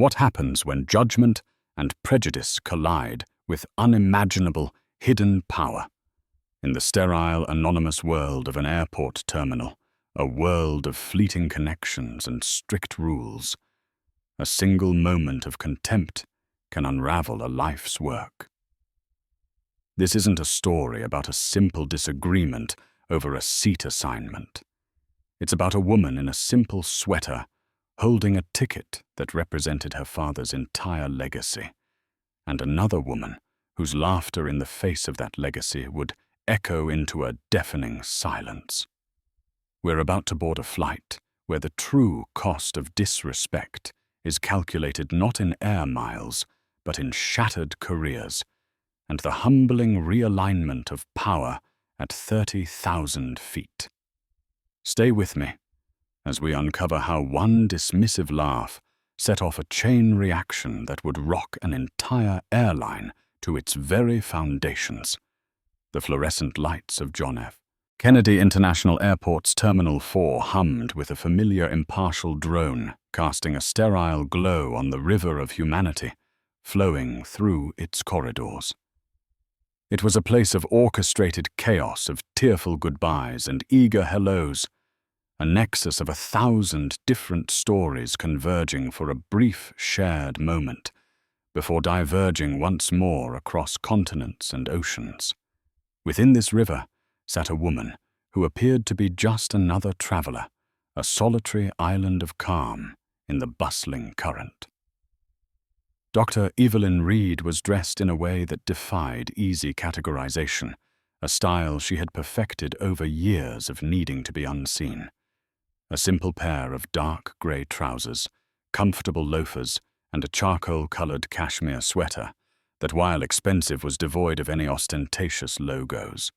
What happens when judgment and prejudice collide with unimaginable, hidden power? In the sterile, anonymous world of an airport terminal, a world of fleeting connections and strict rules, a single moment of contempt can unravel a life's work. This isn't a story about a simple disagreement over a seat assignment. It's about a woman in a simple sweater holding a ticket that represented her father's entire legacy, and another woman whose laughter in the face of that legacy would echo into a deafening silence. We're about to board a flight where the true cost of disrespect is calculated not in air miles, but in shattered careers, and the humbling realignment of power at 30,000 feet. Stay with me as we uncover how one dismissive laugh set off a chain reaction that would rock an entire airline to its very foundations. The fluorescent lights of John F. Kennedy International Airport's Terminal 4 hummed with a familiar impartial drone, casting a sterile glow on the river of humanity flowing through its corridors. It was a place of orchestrated chaos, of tearful goodbyes and eager hellos, a nexus of 1,000 different stories converging for a brief shared moment before diverging once more across continents and oceans. Within this river sat a woman who appeared to be just another traveler, a solitary island of calm in the bustling current. Dr. Evelyn Reed was dressed in a way that defied easy categorization, a style she had perfected over years of needing to be unseen. A simple pair of dark grey trousers, comfortable loafers, and a charcoal-colored cashmere sweater that, while expensive, was devoid of any ostentatious logos.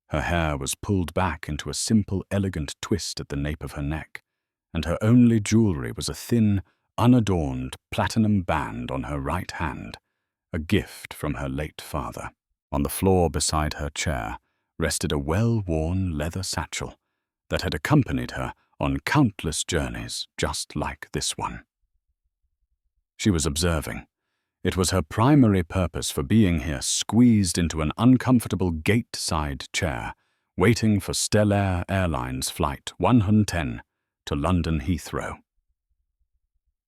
Her hair was pulled back into a simple, elegant twist at the nape of her neck, and her only jewelry was a thin, unadorned platinum band on her right hand, a gift from her late father. On the floor beside her chair rested a well-worn leather satchel that had accompanied her on countless journeys just like this one. She was observing. It was her primary purpose for being here squeezed into an uncomfortable gate-side chair, waiting for Stellair Airlines Flight 110 to London Heathrow.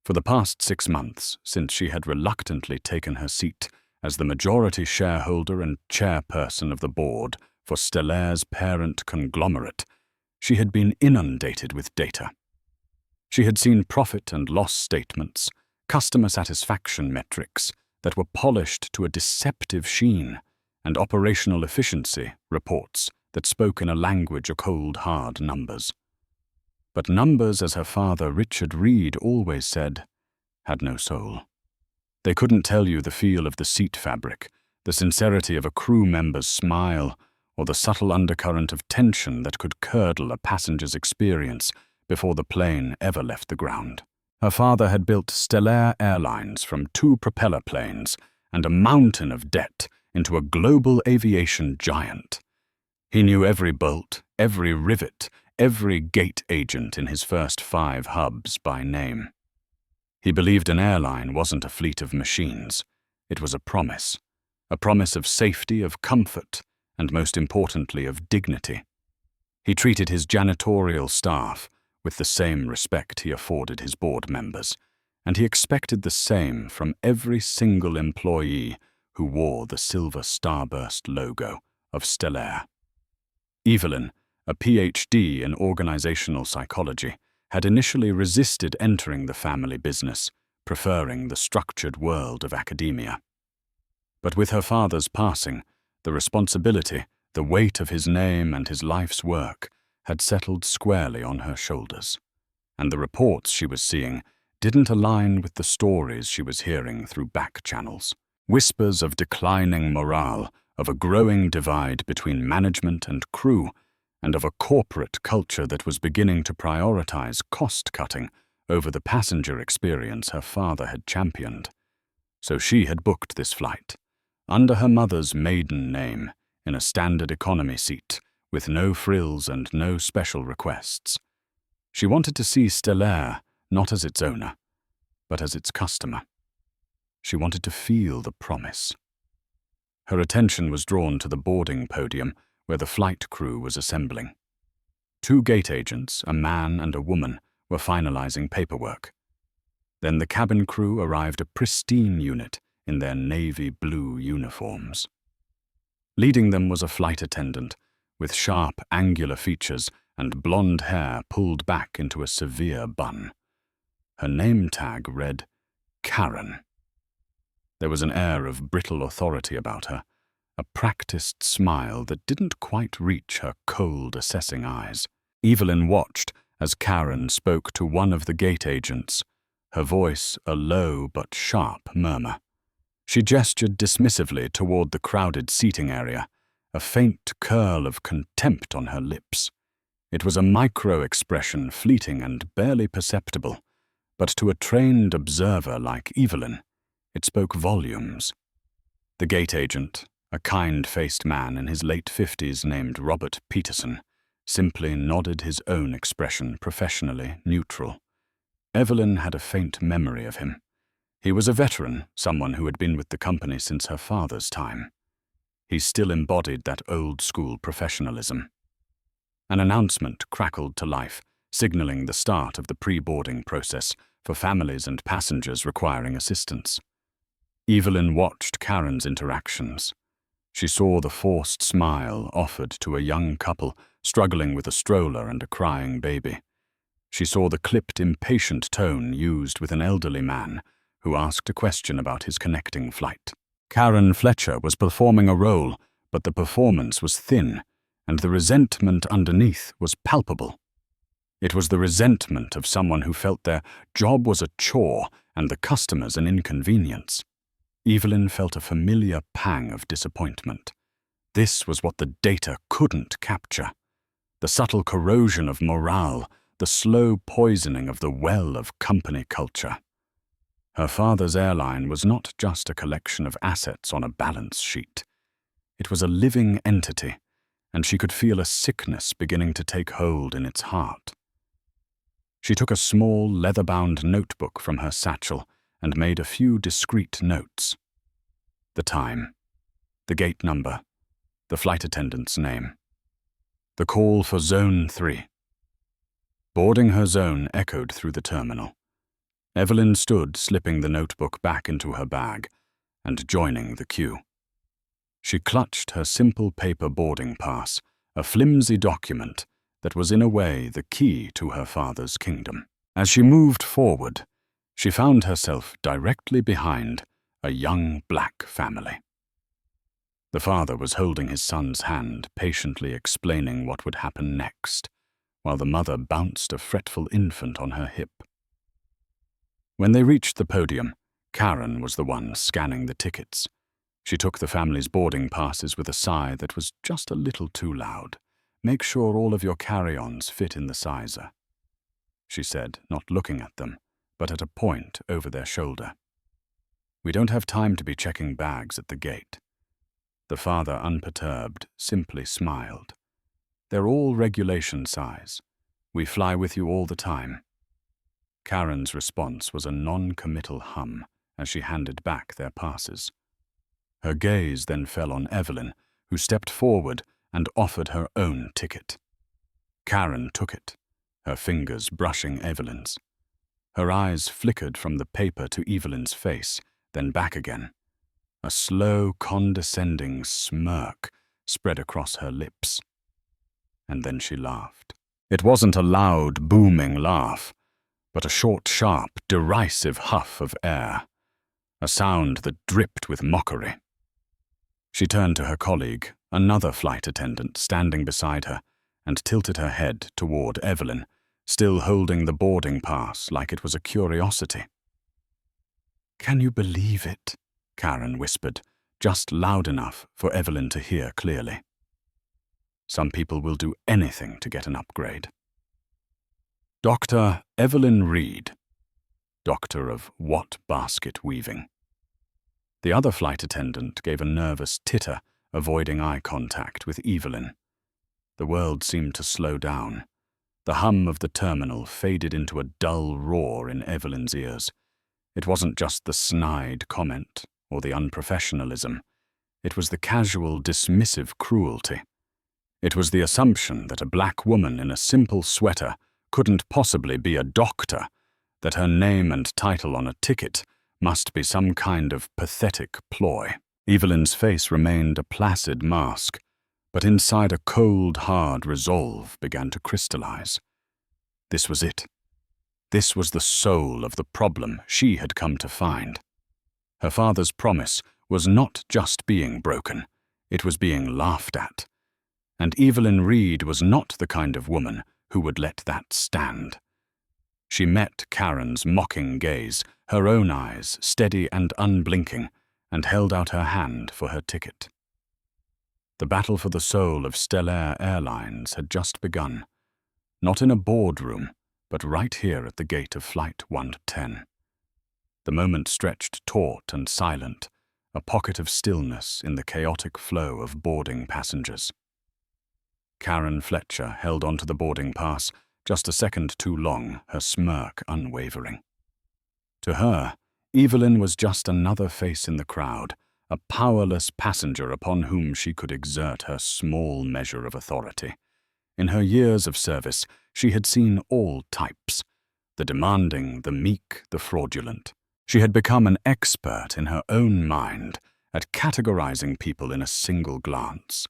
For the past 6 months, since she had reluctantly taken her seat as the majority shareholder and chairperson of the board for Stellair's parent conglomerate, she had been inundated with data. She had seen profit and loss statements, customer satisfaction metrics that were polished to a deceptive sheen, and operational efficiency reports that spoke in a language of cold, hard numbers. But numbers, as her father, Richard Reed, always said, had no soul. They couldn't tell you the feel of the seat fabric, the sincerity of a crew member's smile, or the subtle undercurrent of tension that could curdle a passenger's experience before the plane ever left the ground. Her father had built Stellair Airlines from 2 propeller planes and a mountain of debt into a global aviation giant. He knew every bolt, every rivet, every gate agent in his first 5 hubs by name. He believed an airline wasn't a fleet of machines. It was a promise of safety, of comfort, and most importantly of dignity. He treated his janitorial staff with the same respect he afforded his board members, and he expected the same from every single employee who wore the silver starburst logo of Stellair. Evelyn, a PhD in organizational psychology, had initially resisted entering the family business, preferring the structured world of academia. But with her father's passing, the responsibility, the weight of his name and his life's work had settled squarely on her shoulders, and the reports she was seeing didn't align with the stories she was hearing through back channels. Whispers of declining morale, of a growing divide between management and crew, and of a corporate culture that was beginning to prioritize cost-cutting over the passenger experience her father had championed. So she had booked this flight, under her mother's maiden name, in a standard economy seat, with no frills and no special requests. She wanted to see Stellair not as its owner, but as its customer. She wanted to feel the promise. Her attention was drawn to the boarding podium where the flight crew was assembling. 2 gate agents, a man and a woman, were finalizing paperwork. Then the cabin crew arrived, a pristine unit in their navy blue uniforms. Leading them was a flight attendant with sharp, angular features and blonde hair pulled back into a severe bun. Her name tag read, Karen. There was an air of brittle authority about her, a practiced smile that didn't quite reach her cold, assessing eyes. Evelyn watched as Karen spoke to one of the gate agents, her voice a low but sharp murmur. She gestured dismissively toward the crowded seating area, a faint curl of contempt on her lips. It was a micro-expression, fleeting and barely perceptible, but to a trained observer like Evelyn, it spoke volumes. The gate agent, a kind-faced man in his late 50s named Robert Peterson, simply nodded his own expression, professionally neutral. Evelyn had a faint memory of him. He was a veteran, someone who had been with the company since her father's time. He still embodied that old-school professionalism. An announcement crackled to life, signaling the start of the pre-boarding process for families and passengers requiring assistance. Evelyn watched Karen's interactions. She saw the forced smile offered to a young couple struggling with a stroller and a crying baby. She saw the clipped, impatient tone used with an elderly man who asked a question about his connecting flight. Karen Fletcher was performing a role, but the performance was thin, and the resentment underneath was palpable. It was the resentment of someone who felt their job was a chore and the customers an inconvenience. Evelyn felt a familiar pang of disappointment. This was what the data couldn't capture. The subtle corrosion of morale, the slow poisoning of the well of company culture. Her father's airline was not just a collection of assets on a balance sheet. It was a living entity, and she could feel a sickness beginning to take hold in its heart. She took a small, leather-bound notebook from her satchel and made a few discreet notes. The time, the gate number, the flight attendant's name. The call for Zone 3. Boarding her zone echoed through the terminal. Evelyn stood, slipping the notebook back into her bag and joining the queue. She clutched her simple paper boarding pass, a flimsy document that was in a way the key to her father's kingdom. As she moved forward, she found herself directly behind a young black family. The father was holding his son's hand, patiently explaining what would happen next, while the mother bounced a fretful infant on her hip. When they reached the podium, Karen was the one scanning the tickets. She took the family's boarding passes with a sigh that was just a little too loud. "Make sure all of your carry-ons fit in the sizer," she said, not looking at them, but at a point over their shoulder. "We don't have time to be checking bags at the gate." The father, unperturbed, simply smiled. "They're all regulation size. We fly with you all the time." Karen's response was a non-committal hum as she handed back their passes. Her gaze then fell on Evelyn, who stepped forward and offered her own ticket. Karen took it, her fingers brushing Evelyn's. Her eyes flickered from the paper to Evelyn's face, then back again. A slow, condescending smirk spread across her lips. And then she laughed. It wasn't a loud, booming laugh, but a short, sharp, derisive huff of air, a sound that dripped with mockery. She turned to her colleague, another flight attendant standing beside her, and tilted her head toward Evelyn, still holding the boarding pass like it was a curiosity. "Can you believe it?" Karen whispered, just loud enough for Evelyn to hear clearly. "Some people will do anything to get an upgrade." Dr. Evelyn Reed, doctor of what basket weaving. The other flight attendant gave a nervous titter, avoiding eye contact with Evelyn. The world seemed to slow down. The hum of the terminal faded into a dull roar in Evelyn's ears. It wasn't just the snide comment or the unprofessionalism. It was the casual, dismissive cruelty. It was the assumption that a black woman in a simple sweater couldn't possibly be a doctor, that her name and title on a ticket must be some kind of pathetic ploy. Evelyn's face remained a placid mask, but inside a cold, hard resolve began to crystallize. This was it. This was the soul of the problem she had come to find. Her father's promise was not just being broken, it was being laughed at. And Evelyn Reed was not the kind of woman who would let that stand. She met Karen's mocking gaze, her own eyes steady and unblinking, and held out her hand for her ticket. The battle for the soul of Stellaire Airlines had just begun, not in a boardroom, but right here at the gate of Flight 110. The moment stretched taut and silent, a pocket of stillness in the chaotic flow of boarding passengers. Karen Fletcher held onto the boarding pass, just a second too long, her smirk unwavering. To her, Evelyn was just another face in the crowd, a powerless passenger upon whom she could exert her small measure of authority. In her years of service, she had seen all types, the demanding, the meek, the fraudulent. She had become an expert in her own mind at categorizing people in a single glance,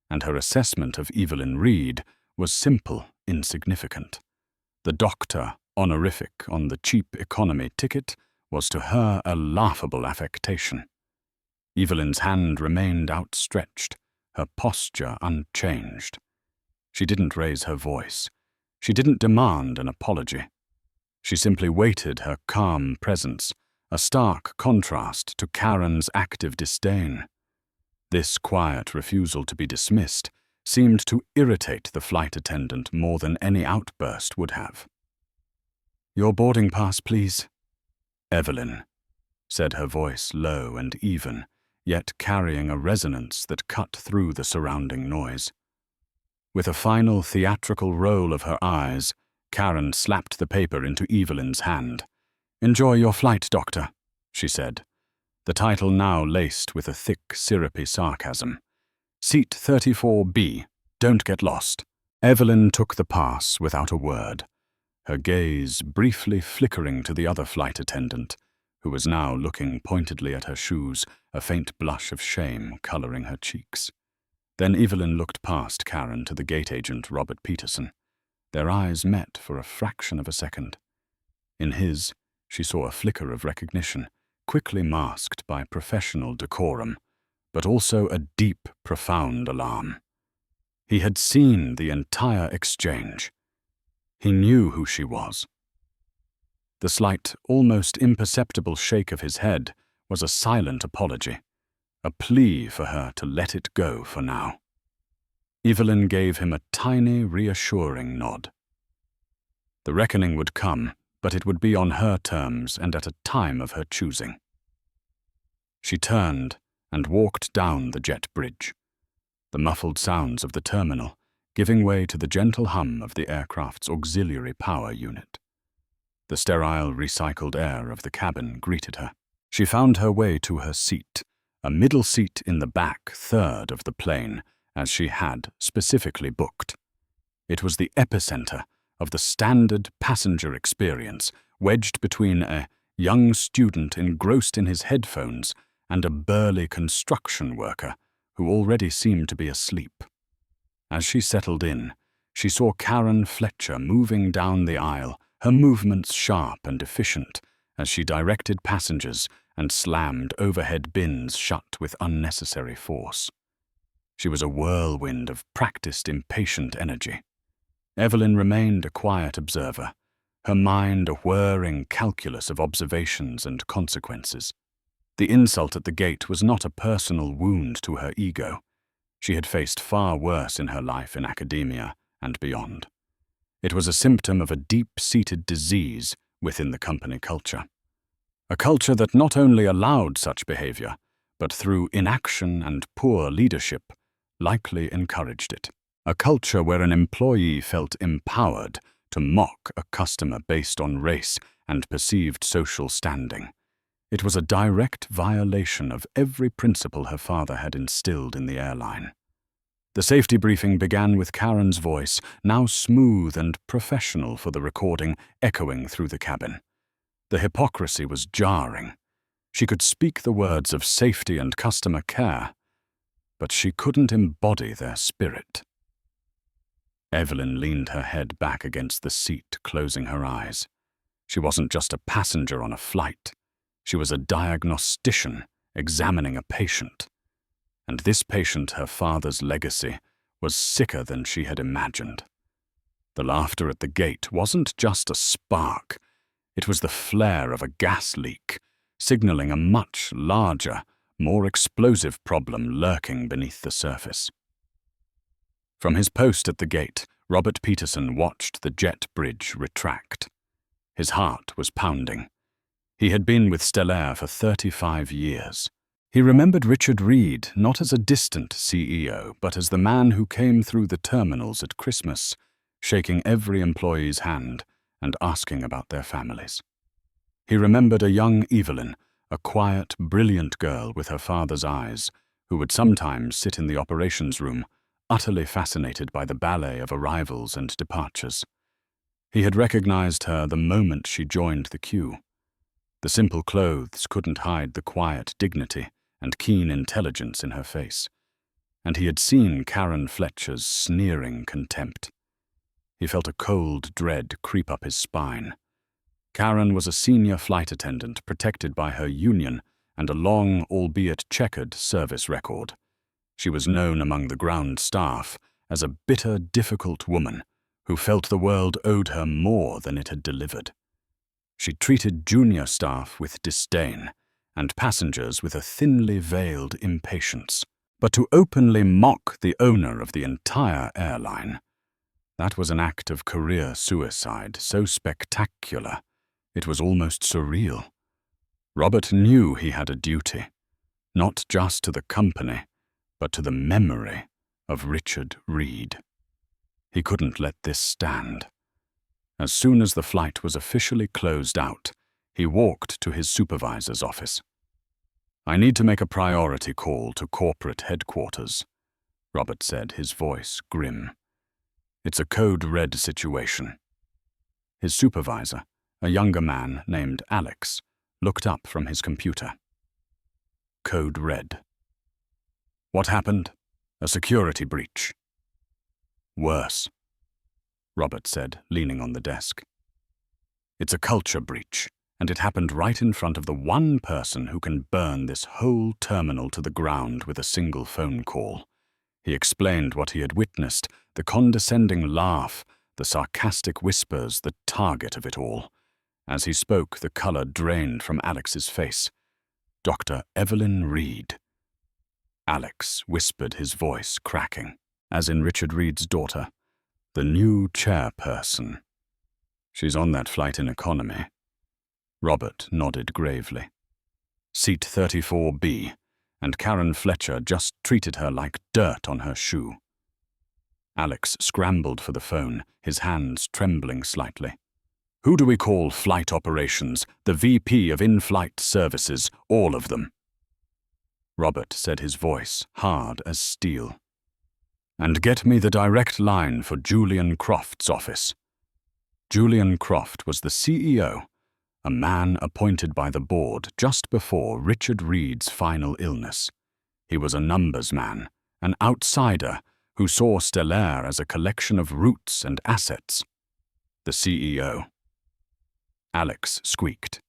and her assessment of Evelyn Reed was simple, insignificant. The doctor honorific on the cheap economy ticket was to her a laughable affectation. Evelyn's hand remained outstretched, her posture unchanged. She didn't raise her voice. She didn't demand an apology. She simply waited her calm presence, a stark contrast to Karen's active disdain. This quiet refusal to be dismissed seemed to irritate the flight attendant more than any outburst would have. "Your boarding pass, please." "Evelyn," said her voice low and even, yet carrying a resonance that cut through the surrounding noise. With a final theatrical roll of her eyes, Karen slapped the paper into Evelyn's hand. "Enjoy your flight, Doctor," she said, the title now laced with a thick, syrupy sarcasm. "Seat 34B. Don't get lost." Evelyn took the pass without a word, her gaze briefly flickering to the other flight attendant, who was now looking pointedly at her shoes, a faint blush of shame coloring her cheeks. Then Evelyn looked past Karen to the gate agent, Robert Peterson. Their eyes met for a fraction of a second. In his, she saw a flicker of recognition, quickly masked by professional decorum, but also a deep, profound alarm. He had seen the entire exchange. He knew who she was. The slight, almost imperceptible shake of his head was a silent apology, a plea for her to let it go for now. Evelyn gave him a tiny, reassuring nod. The reckoning would come, but it would be on her terms and at a time of her choosing. She turned and walked down the jet bridge, the muffled sounds of the terminal giving way to the gentle hum of the aircraft's auxiliary power unit. The sterile, recycled air of the cabin greeted her. She found her way to her seat, a middle seat in the back third of the plane, as she had specifically booked. It was the epicenter of the standard passenger experience, wedged between a young student engrossed in his headphones and a burly construction worker who already seemed to be asleep. As she settled in, she saw Karen Fletcher moving down the aisle, her movements sharp and efficient as she directed passengers and slammed overhead bins shut with unnecessary force. She was a whirlwind of practiced, impatient energy. Evelyn remained a quiet observer, her mind a whirring calculus of observations and consequences. The insult at the gate was not a personal wound to her ego. She had faced far worse in her life in academia and beyond. It was a symptom of a deep-seated disease within the company culture. A culture that not only allowed such behavior, but through inaction and poor leadership, likely encouraged it. A culture where an employee felt empowered to mock a customer based on race and perceived social standing. It was a direct violation of every principle her father had instilled in the airline. The safety briefing began with Karen's voice, now smooth and professional for the recording, echoing through the cabin. The hypocrisy was jarring. She could speak the words of safety and customer care, but she couldn't embody their spirit. Evelyn leaned her head back against the seat, closing her eyes. She wasn't just a passenger on a flight. She was a diagnostician examining a patient. And this patient, her father's legacy, was sicker than she had imagined. The laughter at the gate wasn't just a spark. It was the flare of a gas leak, signaling a much larger, more explosive problem lurking beneath the surface. From his post at the gate, Robert Peterson watched the jet bridge retract. His heart was pounding. He had been with Stellaire for 35 years. He remembered Richard Reed not as a distant CEO, but as the man who came through the terminals at Christmas, shaking every employee's hand and asking about their families. He remembered a young Evelyn, a quiet, brilliant girl with her father's eyes, who would sometimes sit in the operations room, utterly fascinated by the ballet of arrivals and departures. He had recognized her the moment she joined the queue. The simple clothes couldn't hide the quiet dignity and keen intelligence in her face, and he had seen Karen Fletcher's sneering contempt. He felt a cold dread creep up his spine. Karen was a senior flight attendant protected by her union and a long, albeit checkered, service record. She was known among the ground staff as a bitter, difficult woman who felt the world owed her more than it had delivered. She treated junior staff with disdain and passengers with a thinly veiled impatience. But to openly mock the owner of the entire airline, that was an act of career suicide so spectacular, it was almost surreal. Robert knew he had a duty, not just to the company, but to the memory of Richard Reed. He couldn't let this stand. As soon as the flight was officially closed out, he walked to his supervisor's office. "I need to make a priority call to corporate headquarters," Robert said, his voice grim. "It's a code red situation." His supervisor, a younger man named Alex, looked up from his computer. Code red. "What happened? A security breach." "Worse," Robert said, leaning on the desk. "It's a culture breach, and it happened right in front of the one person who can burn this whole terminal to the ground with a single phone call." He explained what he had witnessed, the condescending laugh, the sarcastic whispers, the target of it all. As he spoke, the color drained from Alex's face. "Dr. Evelyn Reed." Alex whispered, his voice cracking, as in Richard Reed's daughter. "The new chairperson. She's on that flight in economy." Robert nodded gravely. "Seat 34B, and Karen Fletcher just treated her like dirt on her shoe." Alex scrambled for the phone, his hands trembling slightly. "Who do we call flight operations, the VP of in-flight services, all of them?" Robert said, his voice hard as steel. "And get me the direct line for Julian Croft's office." Julian Croft was the CEO, a man appointed by the board just before Richard Reed's final illness. He was a numbers man, an outsider who saw Stellaire as a collection of roots and assets. The CEO. Alex squeaked.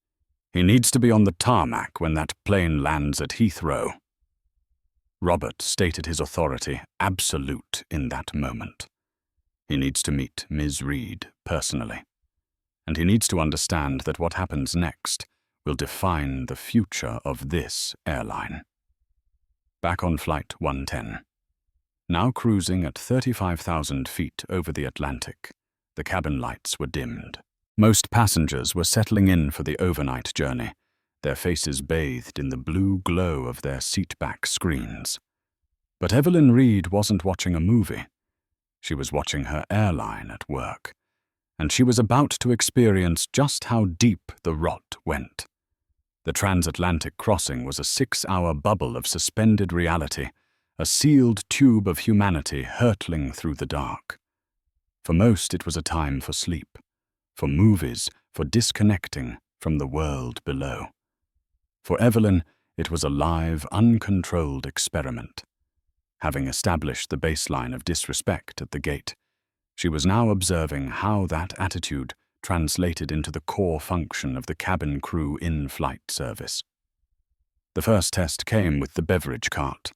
"He needs to be on the tarmac when that plane lands at Heathrow." Robert stated his authority absolute in that moment. He needs to meet Ms. Reed personally, and he needs to understand that what happens next will define the future of this airline. Back on Flight 110. Now cruising at 35,000 feet over the Atlantic, the cabin lights were dimmed. Most passengers were settling in for the overnight journey, their faces bathed in the blue glow of their seatback screens. But Evelyn Reed wasn't watching a movie. She was watching her airline at work, and she was about to experience just how deep the rot went. The transatlantic crossing was a 6-hour bubble of suspended reality, a sealed tube of humanity hurtling through the dark. For most, it was a time for sleep, for movies, for disconnecting from the world below. For Evelyn, it was a live, uncontrolled experiment. Having established the baseline of disrespect at the gate, she was now observing how that attitude translated into the core function of the cabin crew in-flight service. The first test came with the beverage cart.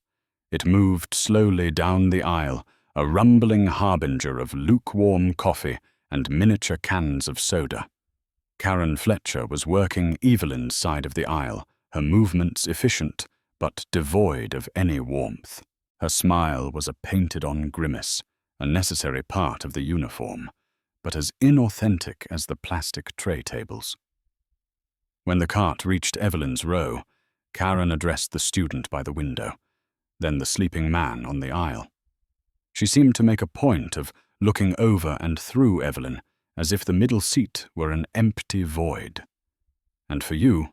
It moved slowly down the aisle, a rumbling harbinger of lukewarm coffee and miniature cans of soda. Karen Fletcher was working Evelyn's side of the aisle, her movements efficient, but devoid of any warmth. Her smile was a painted-on grimace, a necessary part of the uniform, but as inauthentic as the plastic tray tables. When the cart reached Evelyn's row, Karen addressed the student by the window, then the sleeping man on the aisle. She seemed to make a point of looking over and through Evelyn, as if the middle seat were an empty void. "And for you?"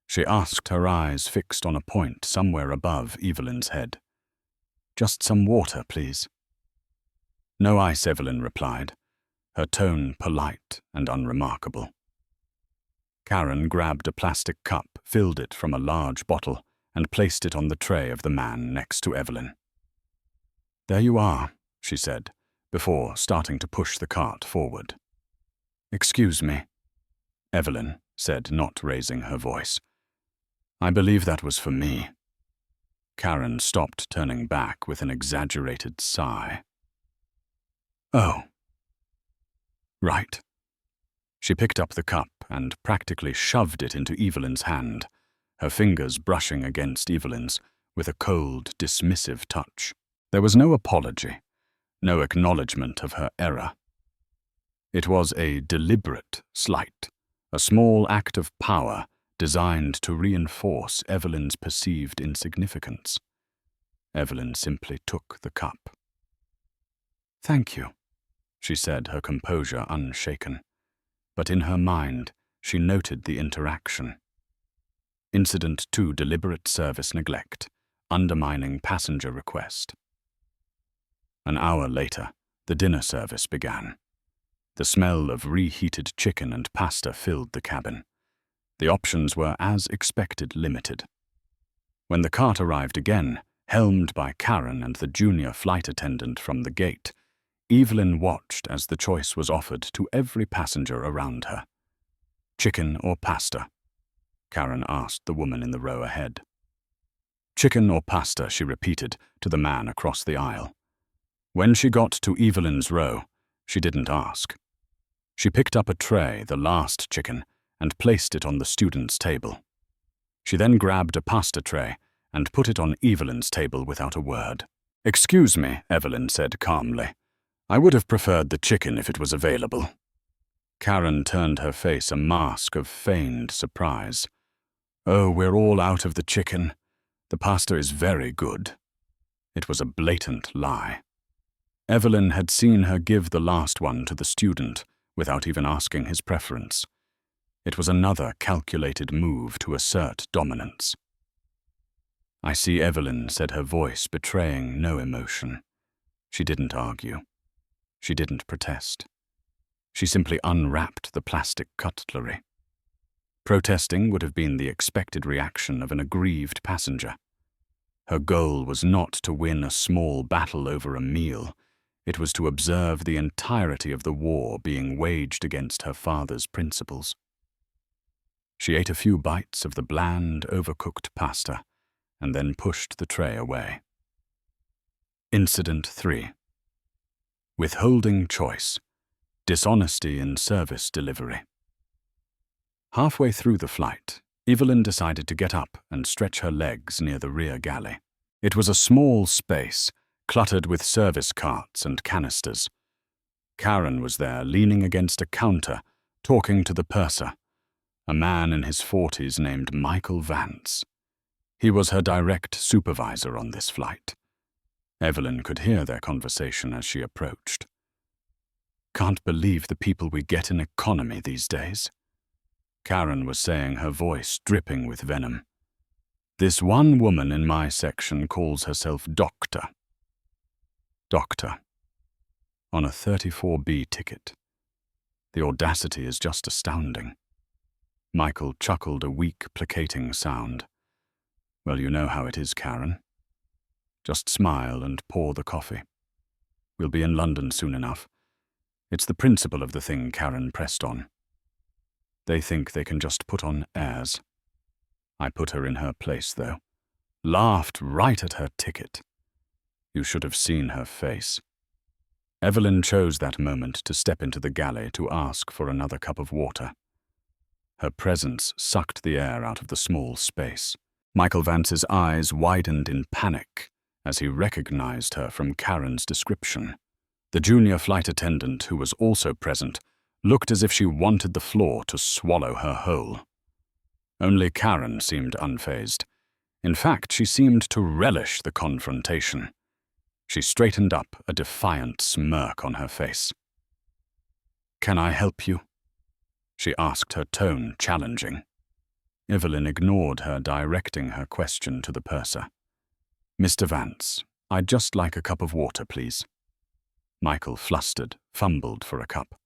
she asked, her eyes fixed on a point somewhere above Evelyn's head. "Just some water, please." "No ice," Evelyn replied, her tone polite and unremarkable. Karen grabbed a plastic cup, filled it from a large bottle, and placed it on the tray of the man next to Evelyn. "There you are," she said, before starting to push the cart forward. "Excuse me," Evelyn said, not raising her voice. "I believe that was for me." Karen stopped, turning back with an exaggerated sigh. "Oh. Right." She picked up the cup and practically shoved it into Evelyn's hand, her fingers brushing against Evelyn's with a cold, dismissive touch. There was no apology, no acknowledgement of her error. It was a deliberate slight, a small act of power designed to reinforce Evelyn's perceived insignificance. Evelyn simply took the cup. "Thank you," she said, her composure unshaken. But in her mind, she noted the interaction. Incident 2: deliberate service neglect, undermining passenger request. An hour later, the dinner service began. The smell of reheated chicken and pasta filled the cabin. The options were, as expected, limited. When the cart arrived again, helmed by Karen and the junior flight attendant from the gate, Evelyn watched as the choice was offered to every passenger around her. "Chicken or pasta?" Karen asked the woman in the row ahead. "Chicken or pasta," she repeated to the man across the aisle. When she got to Evelyn's row, she didn't ask. She picked up a tray, the last chicken, and placed it on the student's table. She then grabbed a pasta tray and put it on Evelyn's table without a word. "Excuse me," Evelyn said calmly. "I would have preferred the chicken if it was available." Karen turned her face a mask of feigned surprise. "Oh, we're all out of the chicken. The pasta is very good." It was a blatant lie. Evelyn had seen her give the last one to the student without even asking his preference. It was another calculated move to assert dominance. "I see, Evelyn," said her voice betraying no emotion. She didn't argue. She didn't protest. She simply unwrapped the plastic cutlery. Protesting would have been the expected reaction of an aggrieved passenger. Her goal was not to win a small battle over a meal. It was to observe the entirety of the war being waged against her father's principles. She ate a few bites of the bland, overcooked pasta and then pushed the tray away. Incident 3: withholding choice, dishonesty in service delivery. Halfway through the flight, Evelyn decided to get up and stretch her legs near the rear galley. It was a small space, cluttered with service carts and canisters. Karen was there, leaning against a counter, talking to the purser, a man in his 40s named Michael Vance. He was her direct supervisor on this flight. Evelyn could hear their conversation as she approached. Can't believe the people we get in economy these days. Karen was saying, her voice dripping with venom. This one woman in my section calls herself Doctor. Doctor. On a 34B ticket. The audacity is just astounding. Michael chuckled a weak, placating sound. Well, you know how it is, Karen. Just smile and pour the coffee. We'll be in London soon enough. It's the principle of the thing Karen pressed on. They think they can just put on airs. I put her in her place, though. Laughed right at her ticket. You should have seen her face. Evelyn chose that moment to step into the galley to ask for another cup of water. Her presence sucked the air out of the small space. Michael Vance's eyes widened in panic as he recognized her from Karen's description. The junior flight attendant, who was also present, looked as if she wanted the floor to swallow her whole. Only Karen seemed unfazed. In fact, she seemed to relish the confrontation. She straightened up, a defiant smirk on her face. "Can I help you?" she asked, her tone challenging. Evelyn ignored her, directing her question to the purser. "Mr. Vance, I'd just like a cup of water, please." Michael, flustered, fumbled for a cup.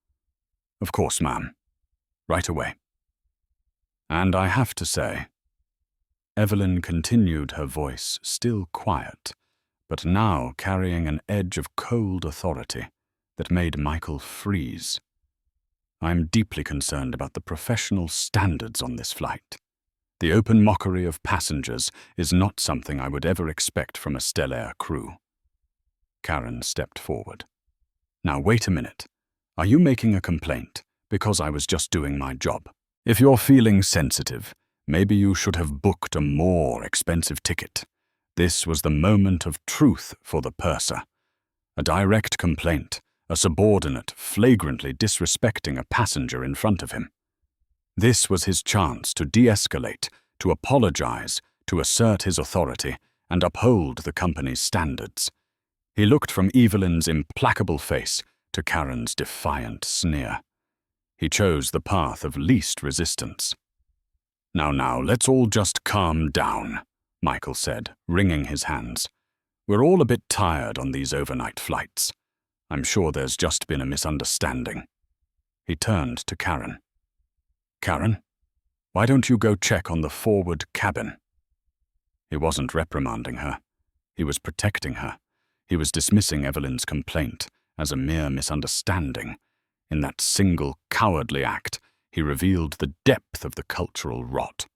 "Of course, ma'am. Right away." And I have to say, Evelyn continued, her voice still quiet, but now carrying an edge of cold authority that made Michael freeze. "I'm deeply concerned about the professional standards on this flight. The open mockery of passengers is not something I would ever expect from a Stellair crew." Karen stepped forward. "Now wait a minute. Are you making a complaint because I was just doing my job? If you're feeling sensitive, maybe you should have booked a more expensive ticket." This was the moment of truth for the purser. A direct complaint, a subordinate flagrantly disrespecting a passenger in front of him. This was his chance to de-escalate, to apologize, to assert his authority, and uphold the company's standards. He looked from Evelyn's implacable face to Karen's defiant sneer. He chose the path of least resistance. Now, let's all just calm down," Michael said, wringing his hands. "We're all a bit tired on these overnight flights. I'm sure there's just been a misunderstanding." He turned to Karen. "Karen, why don't you go check on the forward cabin?" He wasn't reprimanding her. He was protecting her. He was dismissing Evelyn's complaint as a mere misunderstanding. In that single cowardly act, he revealed the depth of the cultural rot.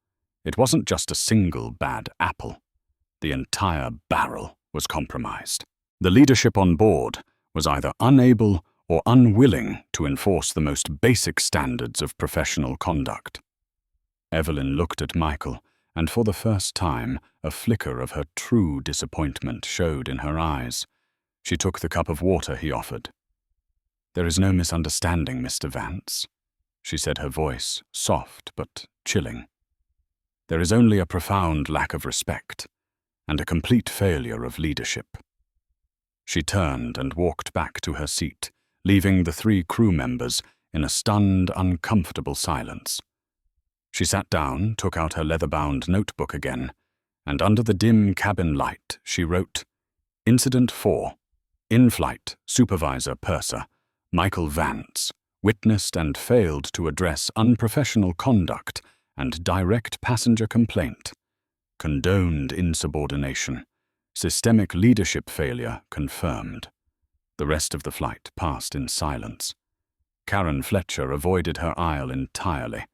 It wasn't just a single bad apple. The entire barrel was compromised. The leadership on board was either unable or unwilling to enforce the most basic standards of professional conduct. Evelyn looked at Michael, and for the first time, a flicker of her true disappointment showed in her eyes. She took the cup of water he offered. "There is no misunderstanding, Mr. Vance," she said, her voice soft but chilling. "There is only a profound lack of respect and a complete failure of leadership." She turned and walked back to her seat, leaving the 3 crew members in a stunned, uncomfortable silence. She sat down, took out her leather-bound notebook again, and under the dim cabin light she wrote, "Incident 4. In-flight supervisor purser Michael Vance witnessed and failed to address unprofessional conduct and direct passenger complaint. Condoned insubordination. Systemic leadership failure confirmed." The rest of the flight passed in silence. Karen Fletcher avoided her aisle entirely,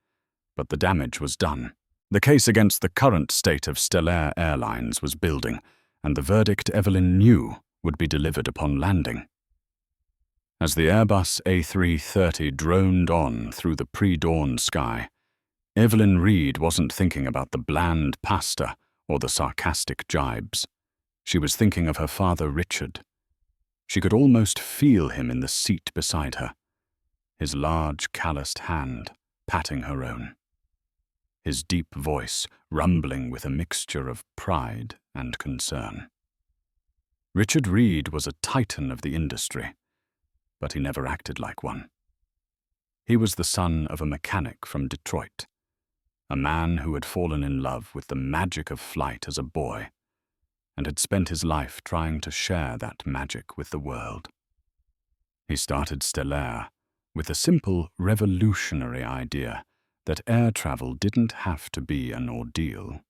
but the damage was done. The case against the current state of Stellair Airlines was building, and the verdict Evelyn knew would be delivered upon landing. As the Airbus A330 droned on through the pre-dawn sky, Evelyn Reed wasn't thinking about the bland pasta or the sarcastic jibes. She was thinking of her father, Richard. She could almost feel him in the seat beside her, his large, calloused hand patting her own, his deep voice rumbling with a mixture of pride and concern. Richard Reed was a titan of the industry. but he never acted like one. He was the son of a mechanic from Detroit, a man who had fallen in love with the magic of flight as a boy and had spent his life trying to share that magic with the world. He started Stellaire with a simple, revolutionary idea that air travel didn't have to be an ordeal.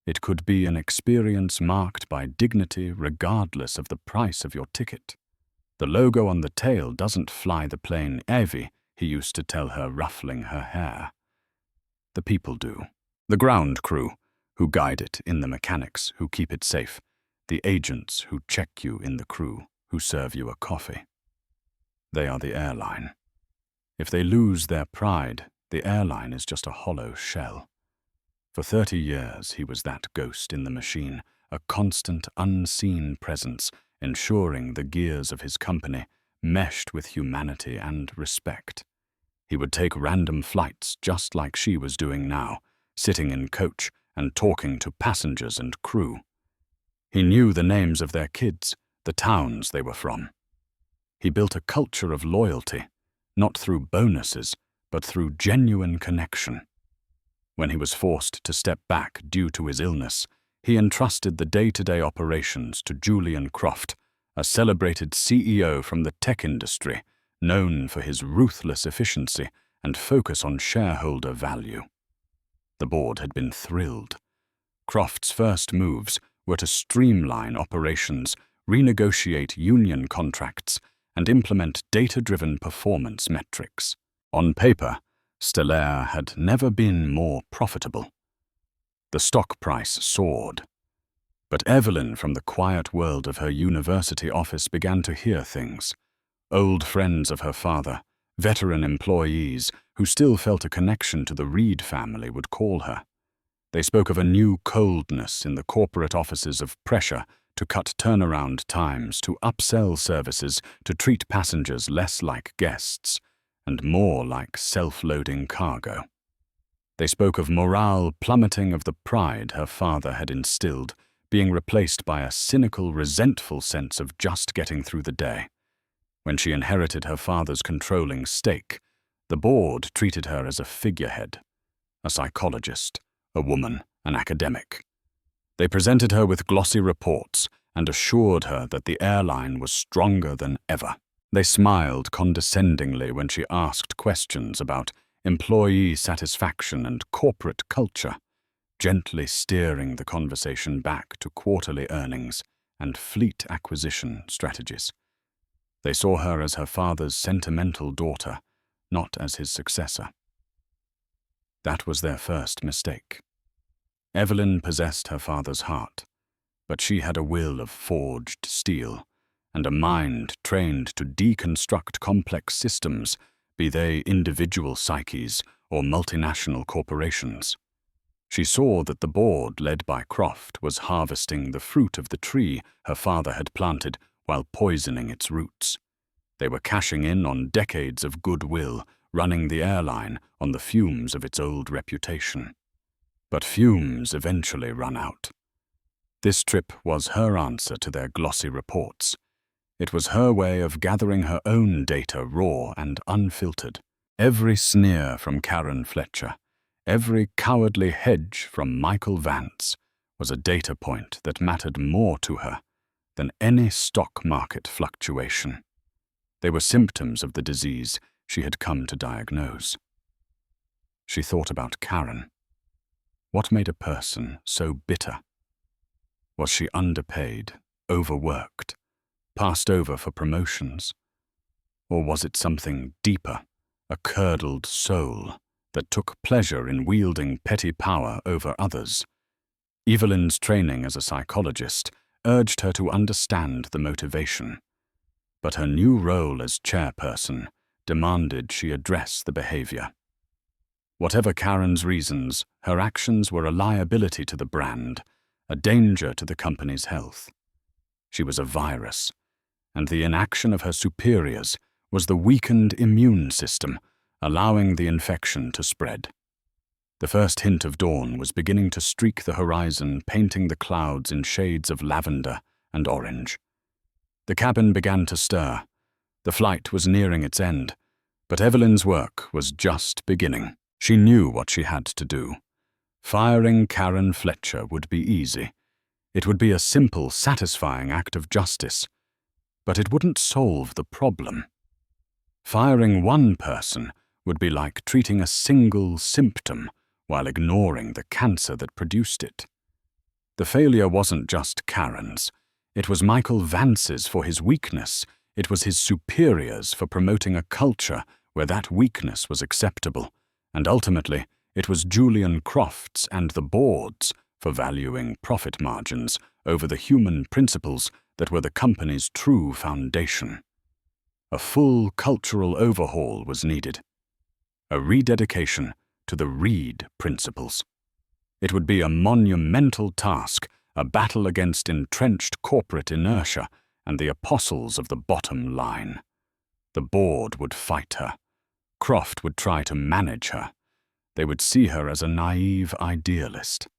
It could be an experience marked by dignity regardless of the price of your ticket. The logo on the tail doesn't fly the plane, Evie, he used to tell her, ruffling her hair. The people do. The ground crew, who guide it, in the mechanics, who keep it safe, the agents who check you in the crew, who serve you a coffee. They are the airline. If they lose their pride, the airline is just a hollow shell. For 30 years he was that ghost in the machine, a constant, unseen presence, ensuring the gears of his company meshed with humanity and respect. He would take random flights just like she was doing now, sitting in coach and talking to passengers and crew. He knew the names of their kids, the towns they were from. He built a culture of loyalty, not through bonuses, but through genuine connection. When he was forced to step back due to his illness, he entrusted the day-to-day operations to Julian Croft, a celebrated CEO from the tech industry, known for his ruthless efficiency and focus on shareholder value. The board had been thrilled. Croft's first moves were to streamline operations, renegotiate union contracts, and implement data-driven performance metrics. On paper, Stellaire had never been more profitable. The stock price soared. But Evelyn from the quiet world of her university office began to hear things. Old friends of her father, veteran employees who still felt a connection to the Reed family, would call her. They spoke of a new coldness in the corporate offices, of pressure to cut turnaround times, to upsell services, to treat passengers less like guests and more like self-loading cargo. They spoke of morale plummeting, of the pride her father had instilled being replaced by a cynical, resentful sense of just getting through the day. When she inherited her father's controlling stake, the board treated her as a figurehead, a psychologist, a woman, an academic. They presented her with glossy reports and assured her that the airline was stronger than ever. They smiled condescendingly when she asked questions about employee satisfaction and corporate culture, gently steering the conversation back to quarterly earnings and fleet acquisition strategies. They saw her as her father's sentimental daughter, not as his successor. That was their first mistake. Evelyn possessed her father's heart, but she had a will of forged steel and a mind trained to deconstruct complex systems, be they individual psyches or multinational corporations. She saw that the board, led by Croft, was harvesting the fruit of the tree her father had planted while poisoning its roots. They were cashing in on decades of goodwill, running the airline on the fumes of its old reputation. But fumes eventually run out. This trip was her answer to their glossy reports. It was her way of gathering her own data raw and unfiltered. Every sneer from Karen Fletcher, every cowardly hedge from Michael Vance was a data point that mattered more to her than any stock market fluctuation. They were symptoms of the disease she had come to diagnose. She thought about Karen. What made a person so bitter? Was she underpaid, overworked, passed over for promotions? Or was it something deeper, a curdled soul that took pleasure in wielding petty power over others? Evelyn's training as a psychologist urged her to understand the motivation, but her new role as chairperson demanded she address the behavior. Whatever Karen's reasons, her actions were a liability to the brand, a danger to the company's health. She was a virus, and the inaction of her superiors was the weakened immune system, allowing the infection to spread. The first hint of dawn was beginning to streak the horizon, painting the clouds in shades of lavender and orange. The cabin began to stir. The flight was nearing its end, but Evelyn's work was just beginning. She knew what she had to do. Firing Karen Fletcher would be easy. It would be a simple, satisfying act of justice. But it wouldn't solve the problem. Firing one person would be like treating a single symptom while ignoring the cancer that produced it. The failure wasn't just Karen's. It was Michael Vance's for his weakness. It was his superiors for promoting a culture where that weakness was acceptable. And ultimately, it was Julian Croft's and the board's for valuing profit margins over the human principles that were the company's true foundation. A full cultural overhaul was needed. A rededication to the Reed principles. It would be a monumental task, a battle against entrenched corporate inertia and the apostles of the bottom line. The board would fight her. Croft would try to manage her. They would see her as a naive idealist.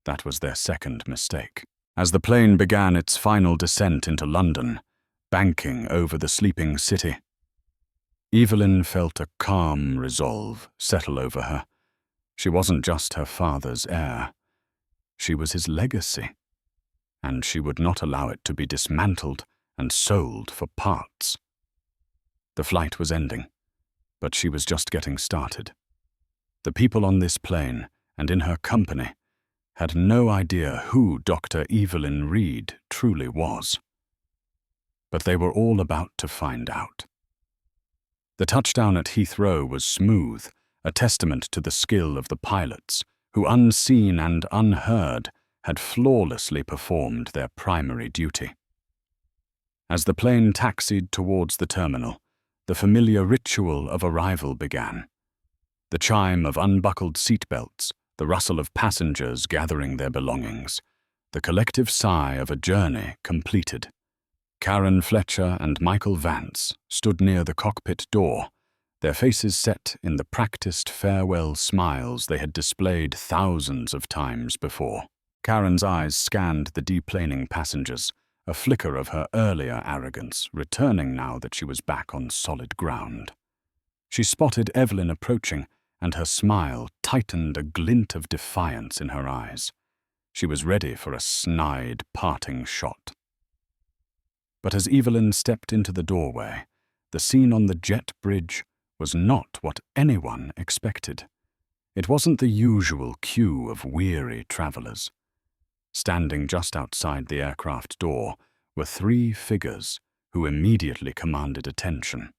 That was their second mistake. As the plane began its final descent into London, banking over the sleeping city, Evelyn felt a calm resolve settle over her. She wasn't just her father's heir. She was his legacy, and she would not allow it to be dismantled and sold for parts. The flight was ending, but she was just getting started. The people on this plane and in her company had no idea who Dr. Evelyn Reed truly was. But they were all about to find out. The touchdown at Heathrow was smooth, a testament to the skill of the pilots, who, unseen and unheard, had flawlessly performed their primary duty. As the plane taxied towards the terminal, the familiar ritual of arrival began. The chime of unbuckled seatbelts, the rustle of passengers gathering their belongings, the collective sigh of a journey completed. Karen Fletcher and Michael Vance stood near the cockpit door, their faces set in the practiced farewell smiles they had displayed thousands of times before. Karen's eyes scanned the deplaning passengers, a flicker of her earlier arrogance returning now that she was back on solid ground. She spotted Evelyn approaching, and her smile tightened a glint of defiance in her eyes. She was ready for a snide parting shot. But as Evelyn stepped into the doorway, the scene on the jet bridge was not what anyone expected. It wasn't the usual queue of weary travelers. Standing just outside the aircraft door were three figures who immediately commanded attention.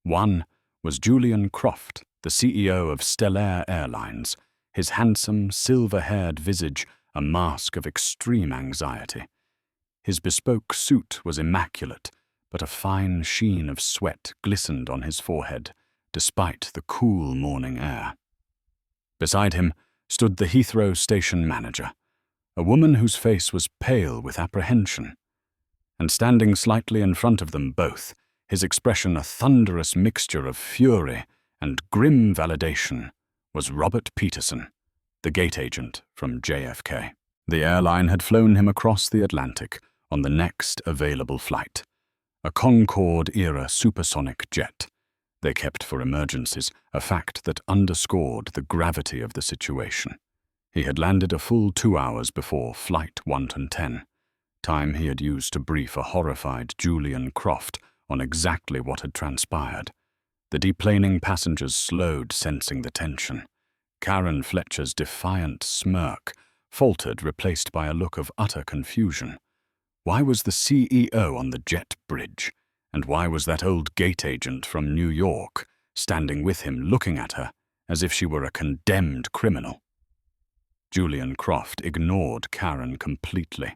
One was Julian Croft, the CEO of Stellair Airlines, his handsome, silver-haired visage a mask of extreme anxiety. His bespoke suit was immaculate, but a fine sheen of sweat glistened on his forehead, despite the cool morning air. Beside him stood the Heathrow station manager, a woman whose face was pale with apprehension. And standing slightly in front of them both, his expression a thunderous mixture of fury and grim validation, was Robert Peterson, the gate agent from JFK. The airline had flown him across the Atlantic on the next available flight, a Concorde-era supersonic jet. They kept for emergencies, a fact that underscored the gravity of the situation. He had landed a full 2 hours before Flight 110, time he had used to brief a horrified Julian Croft on exactly what had transpired. The deplaning passengers slowed, sensing the tension. Karen Fletcher's defiant smirk faltered, replaced by a look of utter confusion. Why was the CEO on the jet bridge? And why was that old gate agent from New York standing with him, looking at her as if she were a condemned criminal? Julian Croft ignored Karen completely.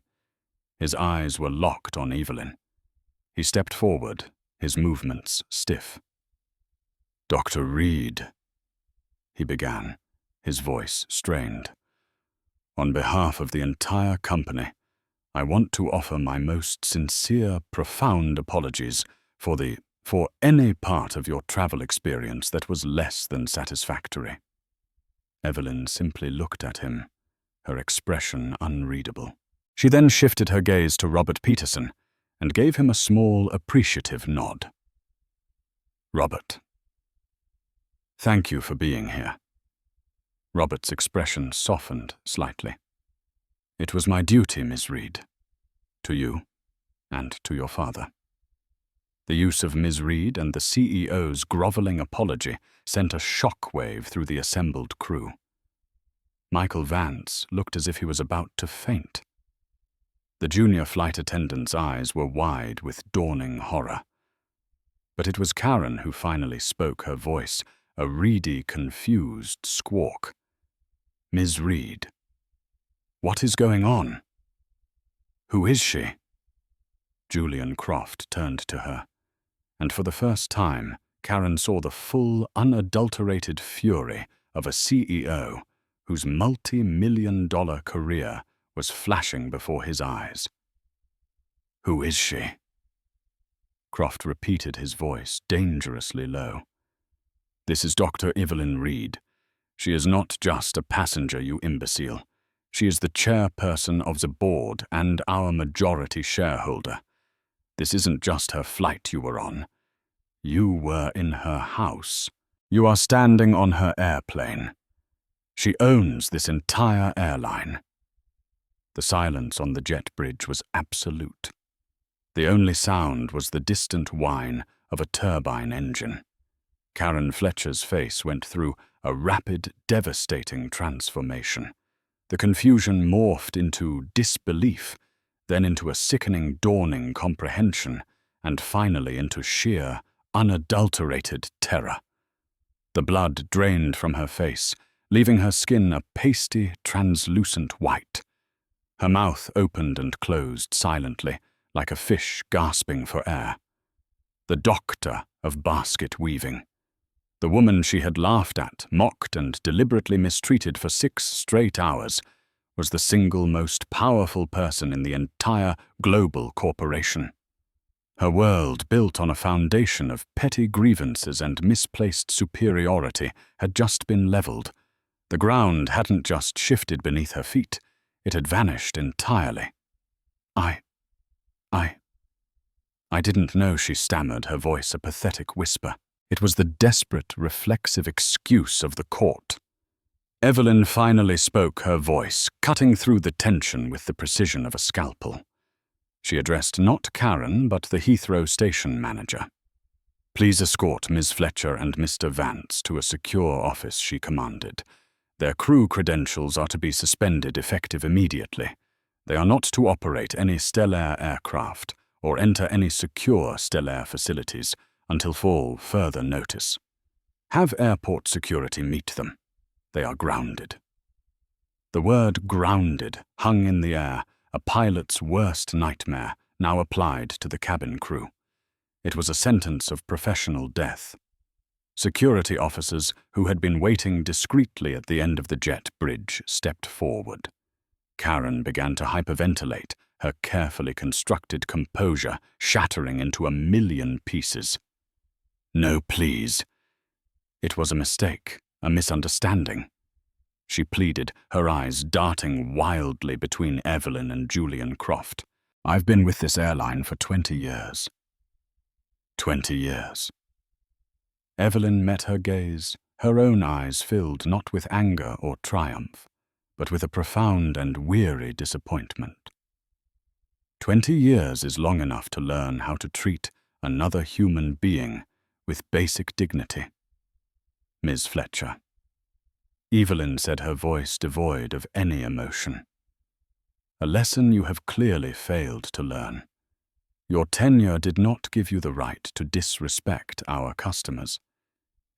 His eyes were locked on Evelyn. He stepped forward, his movements stiff. "Dr. Reed," he began, his voice strained. "On behalf of the entire company, I want to offer my most sincere, profound apologies for any part of your travel experience that was less than satisfactory." Evelyn simply looked at him, her expression unreadable. She then shifted her gaze to Robert Peterson, and gave him a small, appreciative nod. Robert. Thank you for being here. Robert's expression softened slightly. It was my duty, Miss Reed. To you, and to your father. The use of Ms. Reed and the CEO's groveling apology sent a shockwave through the assembled crew. Michael Vance looked as if he was about to faint. The junior flight attendant's eyes were wide with dawning horror. But it was Karen who finally spoke, her voice a reedy, confused squawk. Ms. Reed. What is going on? Who is she? Julian Croft turned to her, and for the first time, Karen saw the full, unadulterated fury of a CEO whose multi-million-dollar career was flashing before his eyes. Who is she? Croft repeated, his voice dangerously low. This is Dr. Evelyn Reed. She is not just a passenger, you imbecile. She is the chairperson of the board and our majority shareholder. This isn't just her flight you were on. You were in her house. You are standing on her airplane. She owns this entire airline. The silence on the jet bridge was absolute. The only sound was the distant whine of a turbine engine. Karen Fletcher's face went through a rapid, devastating transformation. The confusion morphed into disbelief, then into a sickening, dawning comprehension, and finally into sheer, unadulterated terror. The blood drained from her face, leaving her skin a pasty, translucent white. Her mouth opened and closed silently, like a fish gasping for air. The doctor of basket weaving. The woman she had laughed at, mocked, and deliberately mistreated for 6 straight hours was the single most powerful person in the entire global corporation. Her world, built on a foundation of petty grievances and misplaced superiority, had just been leveled. The ground hadn't just shifted beneath her feet, it had vanished entirely. I didn't know, she stammered, her voice a pathetic whisper. It was the desperate, reflexive excuse of the court. Evelyn finally spoke, her voice cutting through the tension with the precision of a scalpel. She addressed not Karen, but the Heathrow station manager. Please escort Ms. Fletcher and Mr. Vance to a secure office, she commanded. Their crew credentials are to be suspended effective immediately. They are not to operate any Stellair aircraft or enter any secure Stellair facilities until further notice. Have airport security meet them. They are grounded. The word grounded hung in the air, a pilot's worst nightmare, now applied to the cabin crew. It was a sentence of professional death. Security officers who had been waiting discreetly at the end of the jet bridge stepped forward. Karen began to hyperventilate, her carefully constructed composure shattering into a million pieces. No, please. It was a mistake, a misunderstanding. She pleaded, her eyes darting wildly between Evelyn and Julian Croft. I've been with this airline for 20 years. 20 years. Evelyn met her gaze, her own eyes filled not with anger or triumph, but with a profound and weary disappointment. 20 years is long enough to learn how to treat another human being with basic dignity. Ms. Fletcher. Evelyn said, her voice devoid of any emotion. A lesson you have clearly failed to learn. Your tenure did not give you the right to disrespect our customers.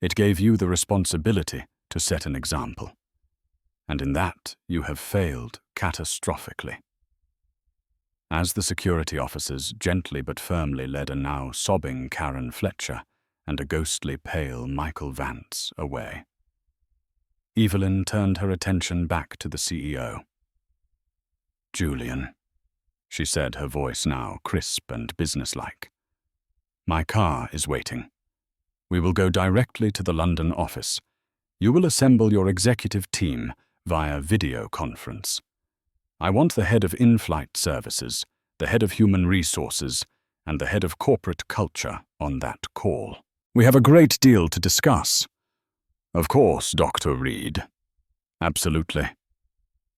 It gave you the responsibility to set an example. And in that, you have failed catastrophically. As the security officers gently but firmly led a now sobbing Karen Fletcher and a ghostly pale Michael Vance away, Evelyn turned her attention back to the CEO. Julian, she said, her voice now crisp and businesslike. My car is waiting. We will go directly to the London office. You will assemble your executive team via video conference. I want the head of in-flight services, the head of human resources, and the head of corporate culture on that call. "We have a great deal to discuss." "Of course, Dr. Reed." "Absolutely,"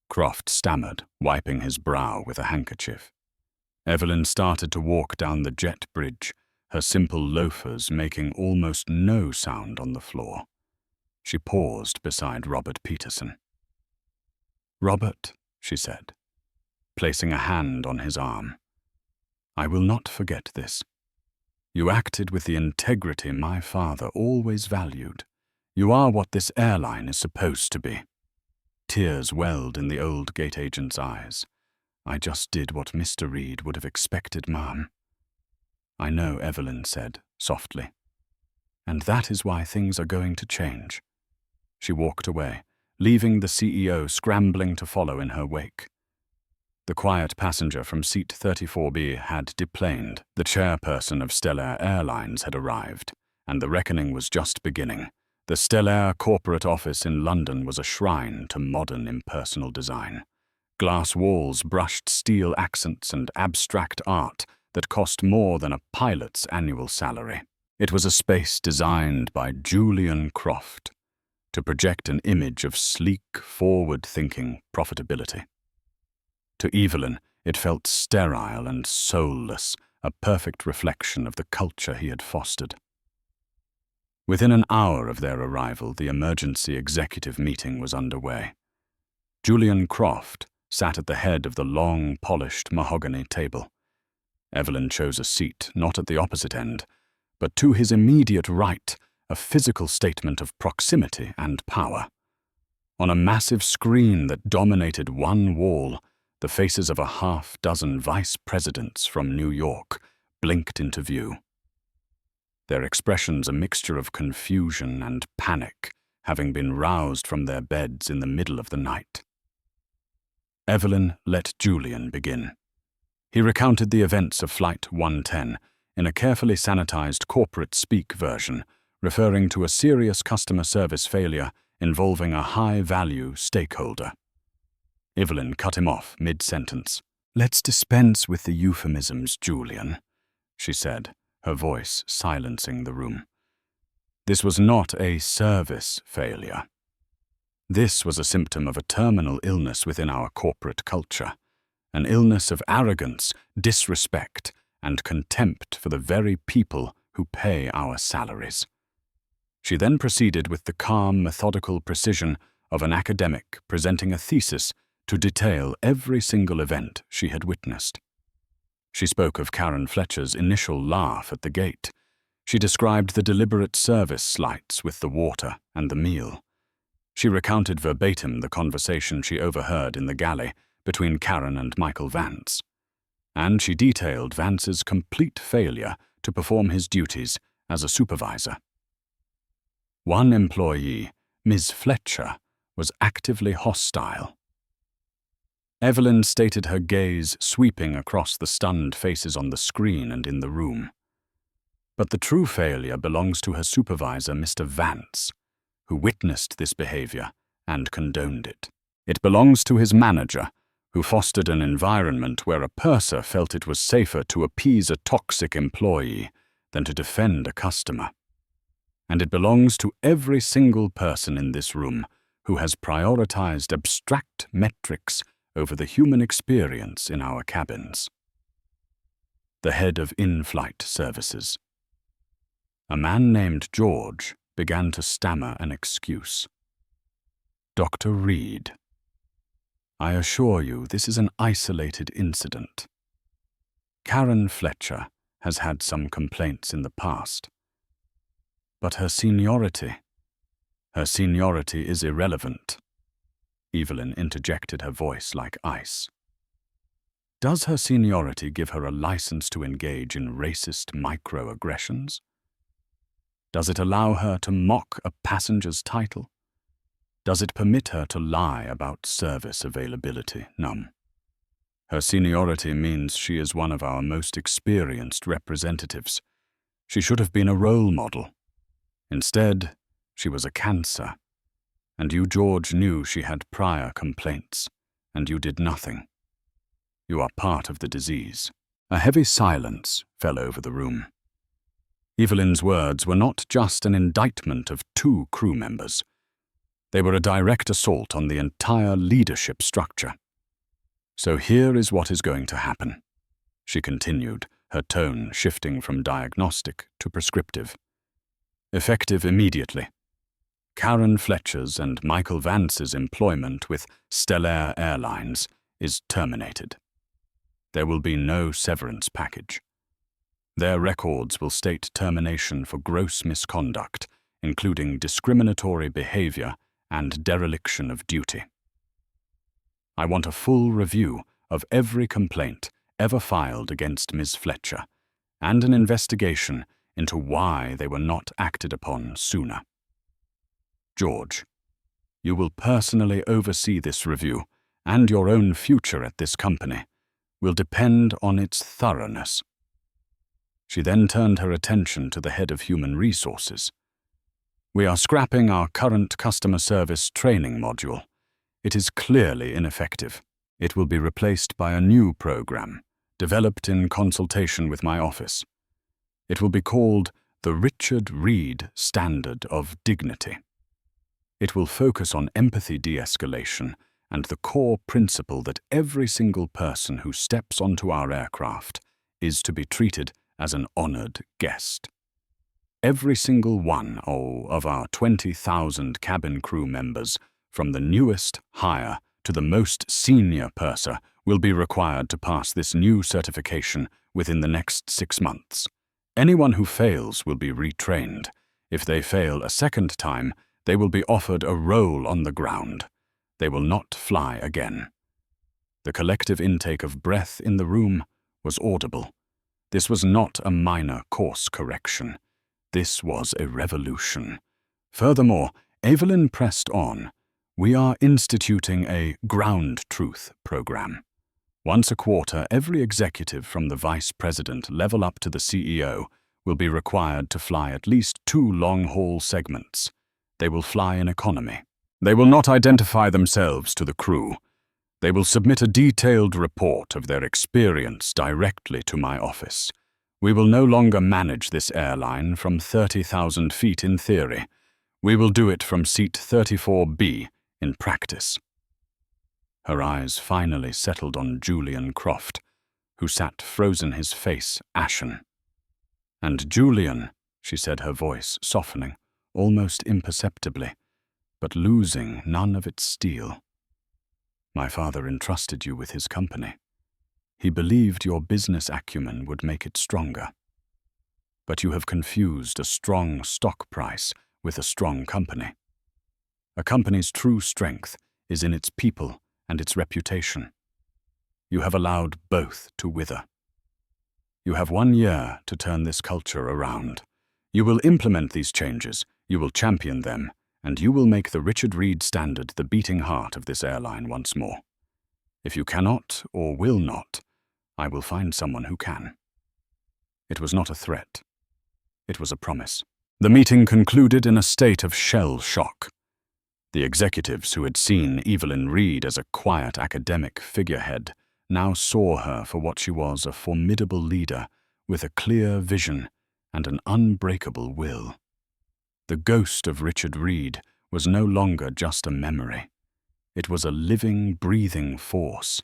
Croft stammered, wiping his brow with a handkerchief. Evelyn started to walk down the jet bridge, her simple loafers making almost no sound on the floor. She paused beside Robert Peterson. "Robert," she said, placing a hand on his arm, "I will not forget this. You acted with the integrity my father always valued. You are what this airline is supposed to be." Tears welled in the old gate agent's eyes. "I just did what Mr. Reed would have expected, Ma'am." "I know," Evelyn said, softly. "And that is why things are going to change." She walked away, leaving the CEO scrambling to follow in her wake. The quiet passenger from seat 34B had deplaned. The chairperson of Stellair Airlines had arrived, and the reckoning was just beginning. The Stellair corporate office in London was a shrine to modern impersonal design. Glass walls brushed steel accents and abstract art that cost more than a pilot's annual salary. It was a space designed by Julian Croft to project an image of sleek, forward-thinking profitability. To Evelyn, it felt sterile and soulless, a perfect reflection of the culture he had fostered. Within an hour of their arrival, the emergency executive meeting was underway. Julian Croft sat at the head of the long, polished mahogany table. Evelyn chose a seat not at the opposite end, but to his immediate right, a physical statement of proximity and power. On a massive screen that dominated one wall, the faces of a half-dozen vice presidents from New York blinked into view. Their expressions a mixture of confusion and panic, having been roused from their beds in the middle of the night. Evelyn let Julian begin. He recounted the events of Flight 110 in a carefully sanitized corporate speak version, referring to a serious customer service failure involving a high-value stakeholder. Evelyn cut him off mid-sentence. "Let's dispense with the euphemisms, Julian," she said, her voice silencing the room. This was not a service failure. This was a symptom of a terminal illness within our corporate culture, an illness of arrogance, disrespect, and contempt for the very people who pay our salaries. She then proceeded with the calm, methodical precision of an academic presenting a thesis to detail every single event she had witnessed. She spoke of Karen Fletcher's initial laugh at the gate. She described the deliberate service slights with the water and the meal. She recounted verbatim the conversation she overheard in the galley between Karen and Michael Vance. And she detailed Vance's complete failure to perform his duties as a supervisor. One employee, Ms. Fletcher, was actively hostile. Evelyn stated, her gaze sweeping across the stunned faces on the screen and in the room. But the true failure belongs to her supervisor, Mr. Vance, who witnessed this behavior and condoned it. It belongs to his manager, who fostered an environment where a purser felt it was safer to appease a toxic employee than to defend a customer. And it belongs to every single person in this room who has prioritized abstract metrics over the human experience in our cabins. The head of in-flight services. A man named George began to stammer an excuse. "Dr. Reed, I assure you this is an isolated incident. Karen Fletcher has had some complaints in the past. But her seniority is irrelevant." Evelyn interjected, her voice like ice. "Does her seniority give her a license to engage in racist microaggressions? Does it allow her to mock a passenger's title? Does it permit her to lie about service availability? None. Her seniority means she is one of our most experienced representatives. She should have been a role model. Instead, she was a cancer. And you, George, knew she had prior complaints, and you did nothing. You are part of the disease." A heavy silence fell over the room. Evelyn's words were not just an indictment of 2 crew members. They were a direct assault on the entire leadership structure. "So here is what is going to happen," she continued, her tone shifting from diagnostic to prescriptive. "Effective immediately. Karen Fletcher's and Michael Vance's employment with Stellaire Airlines is terminated. There will be no severance package. Their records will state termination for gross misconduct, including discriminatory behavior and dereliction of duty. I want a full review of every complaint ever filed against Ms. Fletcher, and an investigation into why they were not acted upon sooner. George, you will personally oversee this review, and your own future at this company will depend on its thoroughness." She then turned her attention to the head of human resources. "We are scrapping our current customer service training module. It is clearly ineffective. It will be replaced by a new program, developed in consultation with my office. It will be called the Richard Reed Standard of Dignity. It will focus on empathy de-escalation and the core principle that every single person who steps onto our aircraft is to be treated as an honored guest. Every single one of our 20,000 cabin crew members, from the newest hire to the most senior purser, will be required to pass this new certification within the next 6 months. Anyone who fails will be retrained. If they fail a second time, they will be offered a role on the ground. They will not fly again." The collective intake of breath in the room was audible. This was not a minor course correction. This was a revolution. Furthermore, Evelyn pressed on. "We are instituting a ground truth program. Once a quarter, every executive from the vice president level up to the CEO will be required to fly at least 2 long-haul segments. They will fly in economy. They will not identify themselves to the crew. They will submit a detailed report of their experience directly to my office. We will no longer manage this airline from 30,000 feet in theory. We will do it from seat 34B in practice." Her eyes finally settled on Julian Croft, who sat frozen, his face ashen. "And Julian," she said, her voice softening, almost imperceptibly, but losing none of its steel. "My father entrusted you with his company. He believed your business acumen would make it stronger. But you have confused a strong stock price with a strong company. A company's true strength is in its people and its reputation. You have allowed both to wither. You have 1 year to turn this culture around. You will implement these changes, you will champion them, and you will make the Richard Reed Standard the beating heart of this airline once more. If you cannot or will not, I will find someone who can." It was not a threat. It was a promise. The meeting concluded in a state of shell shock. The executives who had seen Evelyn Reed as a quiet academic figurehead now saw her for what she was, a formidable leader with a clear vision and an unbreakable will. The ghost of Richard Reed was no longer just a memory. It was a living, breathing force,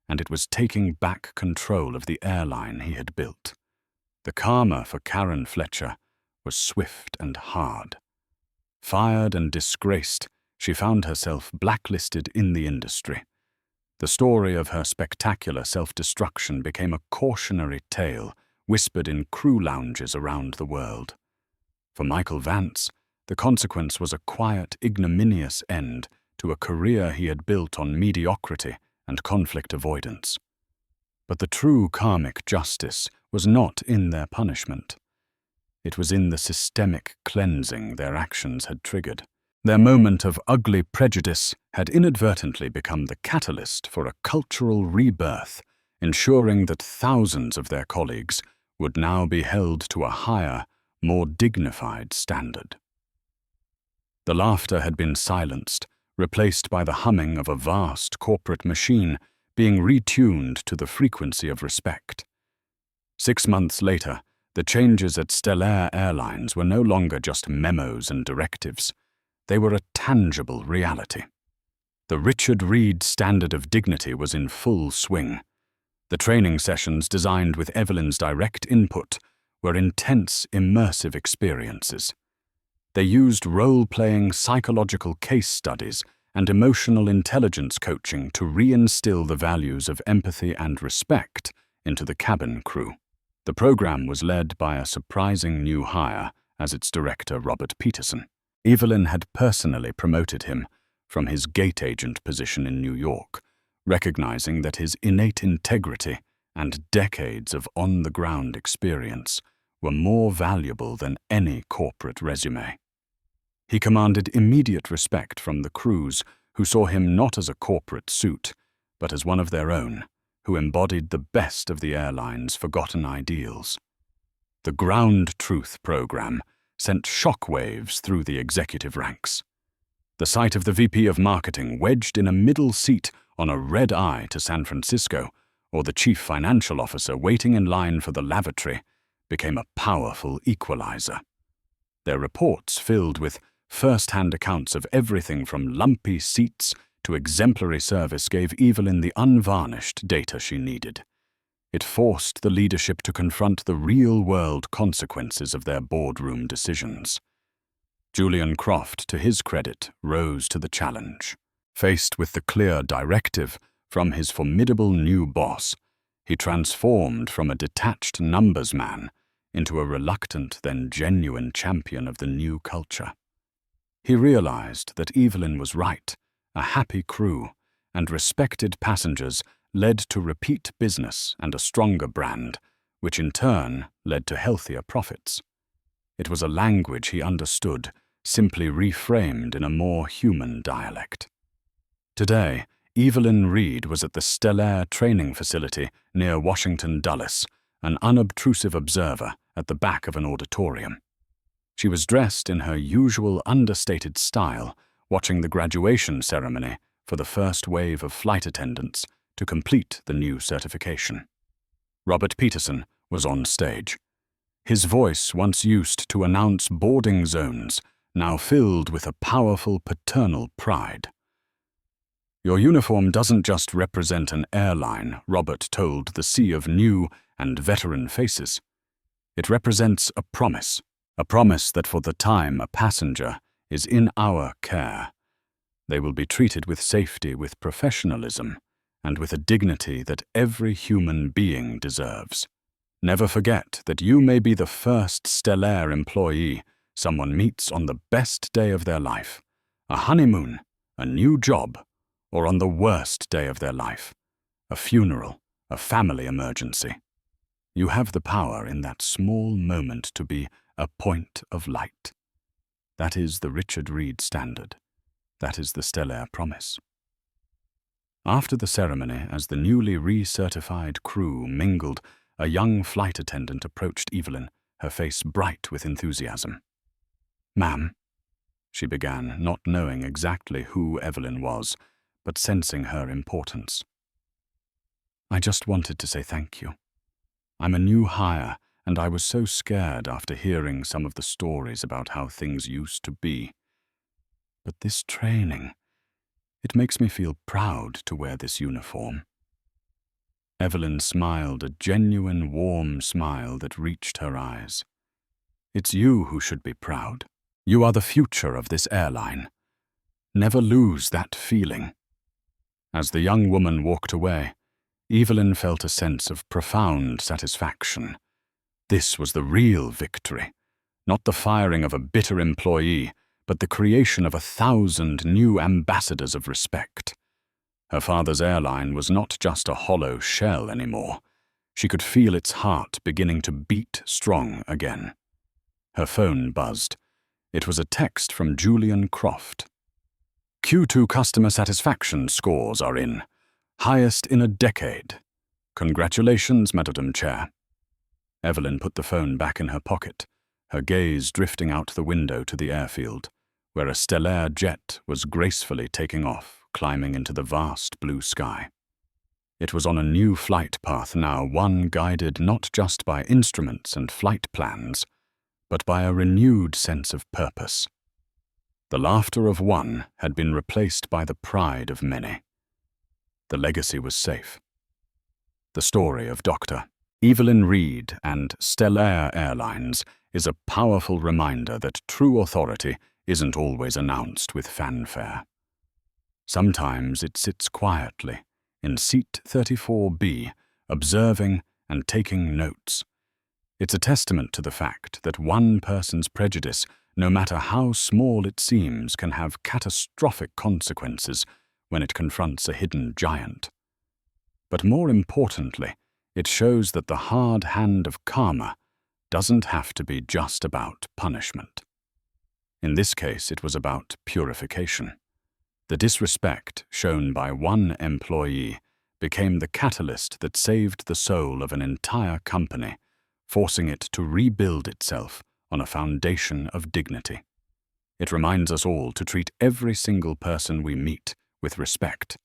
and it was taking back control of the airline he had built. The karma for Karen Fletcher was swift and hard. Fired and disgraced, she found herself blacklisted in the industry. The story of her spectacular self-destruction became a cautionary tale whispered in crew lounges around the world. For Michael Vance, the consequence was a quiet, ignominious end to a career he had built on mediocrity and conflict avoidance. But the true karmic justice was not in their punishment. It was in the systemic cleansing their actions had triggered. Their moment of ugly prejudice had inadvertently become the catalyst for a cultural rebirth, ensuring that thousands of their colleagues would now be held to a higher, more dignified standard. The laughter had been silenced, replaced by the humming of a vast corporate machine being retuned to the frequency of respect. 6 months later, the changes at Stellaire Airlines were no longer just memos and directives. They were a tangible reality. The Richard Reed standard of dignity was in full swing. The training sessions, designed with Evelyn's direct input, were intense, immersive experiences. They used role-playing psychological case studies and emotional intelligence coaching to reinstill the values of empathy and respect into the cabin crew. The program was led by a surprising new hire as its director, Robert Peterson. Evelyn had personally promoted him from his gate agent position in New York, recognizing that his innate integrity and decades of on-the-ground experience were more valuable than any corporate resume. He commanded immediate respect from the crews, who saw him not as a corporate suit, but as one of their own, who embodied the best of the airline's forgotten ideals. The Ground Truth program sent shockwaves through the executive ranks. The sight of the VP of Marketing wedged in a middle seat on a red-eye to San Francisco, or the chief financial officer waiting in line for the lavatory, became a powerful equalizer. Their reports, filled with first-hand accounts of everything from lumpy seats to exemplary service, gave Evelyn the unvarnished data she needed. It forced the leadership to confront the real-world consequences of their boardroom decisions. Julian Croft, to his credit, rose to the challenge. Faced with the clear directive from his formidable new boss, he transformed from a detached numbers man into a reluctant, then genuine champion of the new culture. He realized that Evelyn was right. A happy crew and respected passengers led to repeat business and a stronger brand, which in turn led to healthier profits. It was a language he understood, simply reframed in a more human dialect. Today, Evelyn Reed was at the Stellaire training facility near Washington Dulles, an unobtrusive observer at the back of an auditorium. She was dressed in her usual understated style, watching the graduation ceremony for the first wave of flight attendants to complete the new certification. Robert Peterson was on stage. His voice, once used to announce boarding zones, now filled with a powerful paternal pride. "Your uniform doesn't just represent an airline," Robert told the sea of new and veteran faces. "It represents a promise that for the time a passenger is in our care, they will be treated with safety, with professionalism, and with a dignity that every human being deserves. Never forget that you may be the first Stellaire employee someone meets on the best day of their life, a honeymoon, a new job, or on the worst day of their life, a funeral, a family emergency. You have the power in that small moment to be a point of light. That is the Richard Reed standard. That is the Stellaire promise." After the ceremony, as the newly recertified crew mingled, a young flight attendant approached Evelyn, her face bright with enthusiasm. "Ma'am," she began, not knowing exactly who Evelyn was, but sensing her importance. "I just wanted to say thank you. I'm a new hire, and I was so scared after hearing some of the stories about how things used to be. But this training, it makes me feel proud to wear this uniform." Evelyn smiled, a genuine, warm smile that reached her eyes. "It's you who should be proud. You are the future of this airline. Never lose that feeling." As the young woman walked away, Evelyn felt a sense of profound satisfaction. This was the real victory, not the firing of a bitter employee, but the creation of 1,000 new ambassadors of respect. Her father's airline was not just a hollow shell anymore. She could feel its heart beginning to beat strong again. Her phone buzzed. It was a text from Julian Croft. "Q2 customer satisfaction scores are in. Highest in a decade. Congratulations, Madam Chair." Evelyn put the phone back in her pocket, her gaze drifting out the window to the airfield, where a Stellaire jet was gracefully taking off, climbing into the vast blue sky. It was on a new flight path now, one guided not just by instruments and flight plans, but by a renewed sense of purpose. The laughter of one had been replaced by the pride of many. The legacy was safe. The story of Dr. Evelyn Reed and Stellaire Airlines is a powerful reminder that true authority isn't always announced with fanfare. Sometimes it sits quietly in seat 34B, observing and taking notes. It's a testament to the fact that one person's prejudice, no matter how small it seems, can have catastrophic consequences when it confronts a hidden giant. But more importantly, it shows that the hard hand of karma doesn't have to be just about punishment. In this case, it was about purification. The disrespect shown by one employee became the catalyst that saved the soul of an entire company, forcing it to rebuild itself on a foundation of dignity. It reminds us all to treat every single person we meet with respect,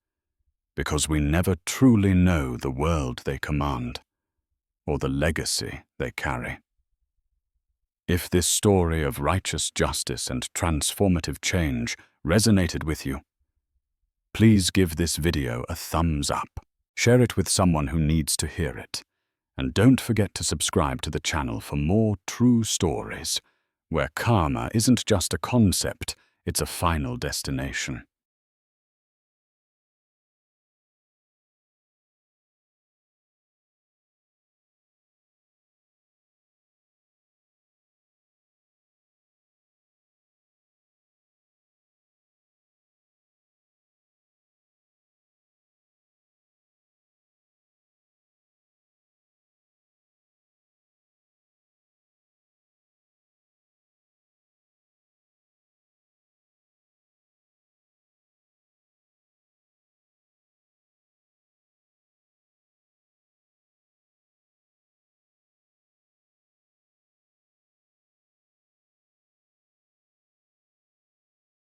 because we never truly know the world they command or the legacy they carry. If this story of righteous justice and transformative change resonated with you, please give this video a thumbs up, share it with someone who needs to hear it, and don't forget to subscribe to the channel for more true stories, where karma isn't just a concept, it's a final destination.